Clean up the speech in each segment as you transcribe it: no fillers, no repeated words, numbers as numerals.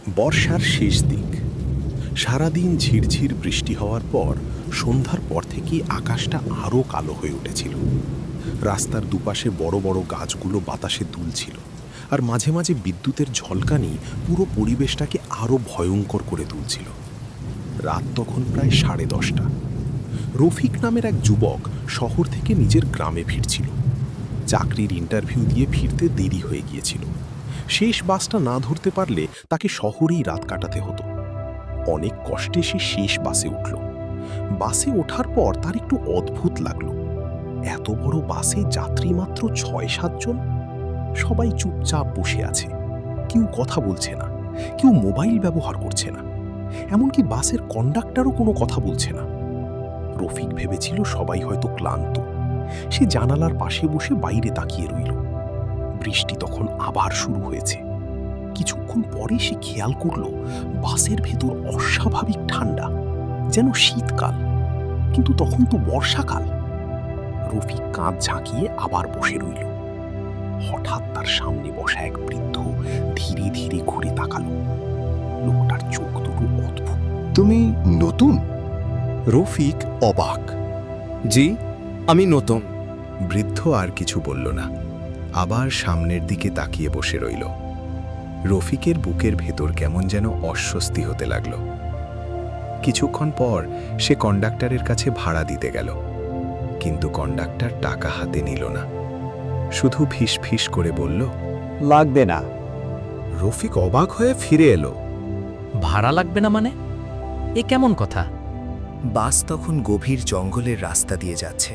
বর্ষার শেষ দিক। সারাদিন ঝিরঝির বৃষ্টি হওয়ার পর সন্ধ্যার পর থেকেই আকাশটা আরও কালো হয়ে উঠেছিল। রাস্তার দুপাশে বড় বড় গাছগুলো বাতাসে দুলছিল, আর মাঝে মাঝে বিদ্যুতের ঝলকানি পুরো পরিবেশটাকে আরও ভয়ঙ্কর করে তুলছিল। রাত তখন প্রায় 10:30। রফিক নামের এক যুবক শহর থেকে নিজের গ্রামে ফিরছিল। চাকরির ইন্টারভিউ দিয়ে ফিরতে দেরি হয়ে গিয়েছিল। শেষ বাসটা না ধরতে পারলে তাকে শহরেই রাত কাটাতে হতো। অনেক কষ্টে সে শেষ বাসে উঠল। বাসে ওঠার পর তার একটু অদ্ভুত লাগলো। এত বড় বাসে যাত্রী মাত্র 6-7 জন। সবাই চুপচাপ বসে আছে, কেউ কথা বলছে না, কেউ মোবাইল ব্যবহার করছে না, এমনকি বাসের কন্ডাক্টরও কোনো কথা বলছে না। রফিক ভেবেছিল সবাই হয়তো ক্লান্ত। সে জানালার পাশে বসে বাইরে তাকিয়ে রইল। বৃষ্টি তখন আবার শুরু হয়েছে। কিছুক্ষণ পরে সে খেয়াল করল বাসের ভেতর অস্বাভাবিক ঠান্ডা, যেন শীতকাল, কিন্তু তখন তো বর্ষাকাল। রফিক কাঁধ ঝাঁকিয়ে আবার বসে রইল। হঠাৎ তার সামনে বসা এক বৃদ্ধ ধীরে ধীরে ঘুরে তাকালো। লোকটার চোখ দুটো অদ্ভুত। তুমি নতুন? রফিক অবাক। জি, আমি নতুন। বৃদ্ধ আর কিছু বলল না, আবার সামনের দিকে তাকিয়ে বসে রইল। রফিকের বুকের ভেতর কেমন যেন অস্বস্তি হতে লাগল। কিছুক্ষণ পর সে কন্ডাক্টরের কাছে ভাড়া দিতে গেল, কিন্তু কন্ডাক্টর টাকা হাতে নিল না, শুধু ফিস ফিস করে বলল, লাগবে না। রফিক অবাক হয়ে ফিরে এলো। ভাড়া লাগবে না মানে? এ কেমন কথা? বাস তখন গভীর জঙ্গলের রাস্তা দিয়ে যাচ্ছে।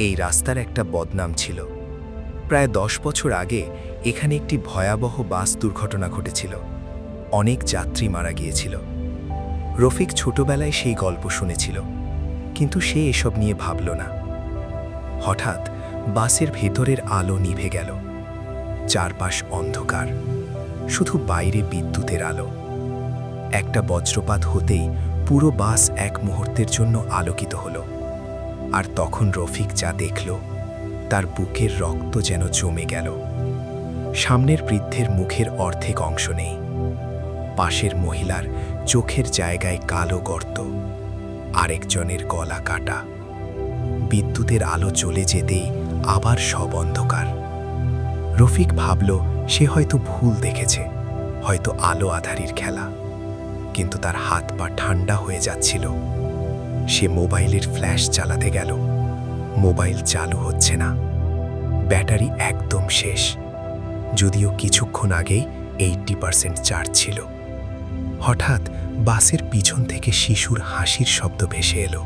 এই রাস্তার একটা বদনাম ছিল। প্রায় 10 বছর আগে এখানে একটি ভয়াবহ বাস দুর্ঘটনা ঘটেছিল। অনেক যাত্রী মারা গিয়েছিল। রফিক ছোটবেলায় সেই গল্প শুনেছিল, কিন্তু সে এসব নিয়ে ভাবল না। হঠাৎ বাসের ভেতরের আলো নিভে গেল। চারপাশ অন্ধকার, শুধু বাইরে বিদ্যুতের আলো। একটা বজ্রপাত হতেই পুরো বাস এক মুহূর্তের জন্য আলোকিত হলো। আর তখন রফিক যা দেখল, তার বুকের রক্ত যেন জমে গেল। সামনের বৃদ্ধের মুখের অর্ধেক অংশ নেই। পাশের মহিলার চোখের জায়গায় কালো গর্ত, আরেকজনের গলা কাটা। বিদ্যুতের আলো চলে যেতেই আবার সব অন্ধকার। রফিক ভাবল সে হয়তো ভুল দেখেছে, হয়তো আলো আধারির খেলা। কিন্তু তার হাত পা ঠান্ডা হয়ে যাচ্ছিল। সে মোবাইলের ফ্ল্যাশ চালাতে গেল। মোবাইল চালু হচ্ছে না, ব্যাটারি একদম শেষ, যদিও কিছুক্ষণ আগেই 80% চার্জ ছিল। হঠাৎ বাসের পিছন থেকে শিশুর হাসির শব্দ ভেসে এলো।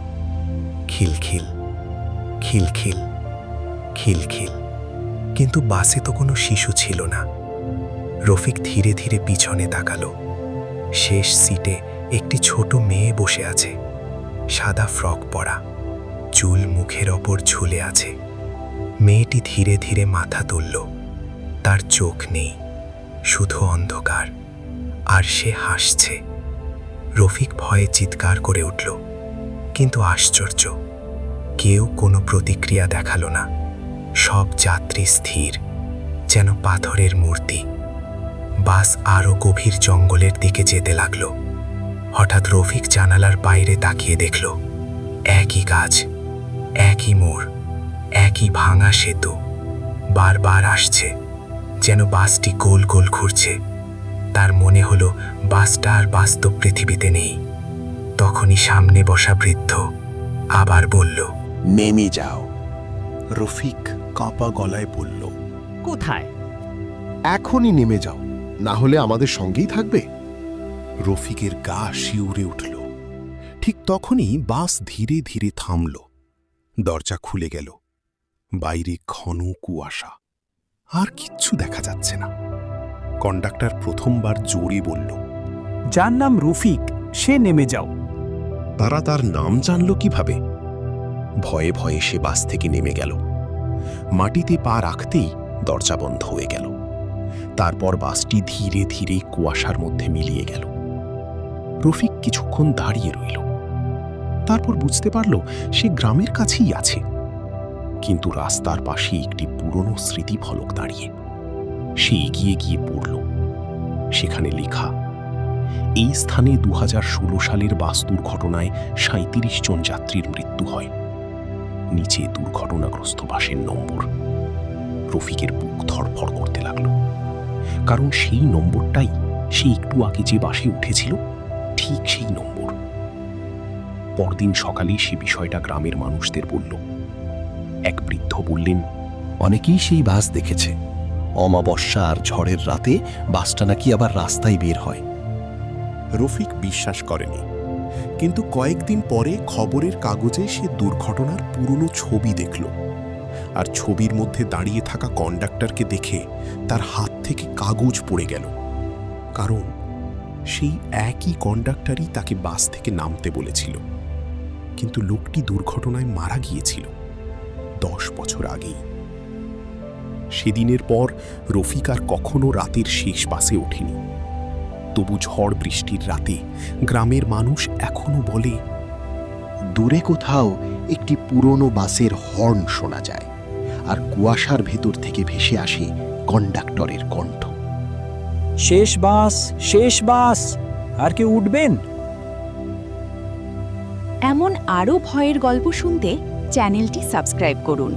খিলখিল, খিলখিল, খিলখিল। কিন্তু বাসে তো কোনো শিশু ছিল না। রফিক ধীরে ধীরে পিছনে তাকালো। শেষ সিটে একটি ছোট মেয়ে বসে আছে, সাদা ফ্রক পরা, চুল মুখের ওপর ঝুলে আছে। মেয়েটি ধীরে ধীরে মাথা তুলল। তার চোখ নেই, শুধু অন্ধকার, আর সে হাসছে। রফিক ভয়ে চিৎকার করে উঠল, কিন্তু আশ্চর্য, কেউ কোনো প্রতিক্রিয়া দেখালো না। সব যাত্রী স্থির, যেন পাথরের মূর্তি। বাস আরও গভীর জঙ্গলের দিকে যেতে লাগলো। হঠাৎ রফিক জানালার বাইরে তাকিয়ে দেখল, একই গাছ, একই মোড়, একই ভাঙা সেতু বারবার আসছে, যেন বাসটি গোল গোল ঘুরছে। তার মনে হলো বাসটা আর বাস্তব পৃথিবীতে নেই। তখনই সামনে বসা বৃদ্ধ আবার বলল, নেমে যাও। রফিক কাঁপা গলায় বলল, কোথায়? এখনই নেমে যাও, না হলে আমাদের সঙ্গেই থাকবে। রফিকের গা শিউরে উঠল। ঠিক তখনই বাস ধীরে ধীরে থামল। দরজা খুলে গেল। বাইরে ঘন কুয়াশা, আর কিচ্ছু দেখা যাচ্ছে না। কন্ডাক্টর প্রথমবার জোরে বলল, যার নাম রফিক, সে নেমে যাও। তারা তার নাম জানল কিভাবে? ভয়ে ভয়ে সে বাস থেকে নেমে গেল। মাটিতে পা রাখতেই দরজা বন্ধ হয়ে গেল। তারপর বাসটি ধীরে ধীরে কুয়াশার মধ্যে মিলিয়ে গেল। রফিক কিছুক্ষণ দাঁড়িয়ে রইল। তারপর বুঝতে পারল সে গ্রামের কাছেই আছে, কিন্তু রাস্তার পাশে একটি পুরনো স্মৃতিফলক দাঁড়িয়ে। সে এগিয়ে গিয়ে পড়ল। সেখানে লেখা, এই স্থানে 2016 সালের বাস দুর্ঘটনায় 37 জন যাত্রীর মৃত্যু হয়। নিচে দুর্ঘটনাগ্রস্ত বাসের নম্বর। রফিকের বুক ধড়ফড় করতে লাগলো, কারণ সেই নম্বরটাই সে একটু আগে যে বাসে উঠেছিল, ঠিক সেই নম্বর। পরদিন সকালে সে বিষয়টা গ্রামের মানুষদের বলল। এক বৃদ্ধ বললেন, অনেকেই সেই বাস দেখেছে। অমাবস্যা আর ঝড়ের রাতে বাসটা নাকি আবার রাস্তায় বের হয়। রফিক বিশ্বাস করেনি, কিন্তু কয়েকদিন পরে খবরের কাগজে সে দুর্ঘটনার পুরনো ছবি দেখল। আর ছবির মধ্যে দাঁড়িয়ে থাকা কন্ডাক্টরকে দেখে তার হাত থেকে কাগজ পড়ে গেল, কারণ সেই একই কন্ডাক্টরই তাকে বাস থেকে নামতে বলেছিল। কিন্তু লোকটি দুর্ঘটনায় মারা গিয়েছিল 10 বছর আগেই। সেদিনের পর রফিক আর কখনো রাতের শেষ বাসে ওঠেনি। তবু ঝড় বৃষ্টির রাতে গ্রামের মানুষ এখনো বলে, দূরে কোথাও একটি পুরনো বাসের হর্ন শোনা যায়, আর কুয়াশার ভেতর থেকে ভেসে আসে কন্ডাক্টরের কণ্ঠ। শেষ বাস, শেষ বাস, আর কেউ উঠবেন? এমন আরও ভয়ের গল্প শুনতে চ্যানেলটি সাবস্ক্রাইব করুন।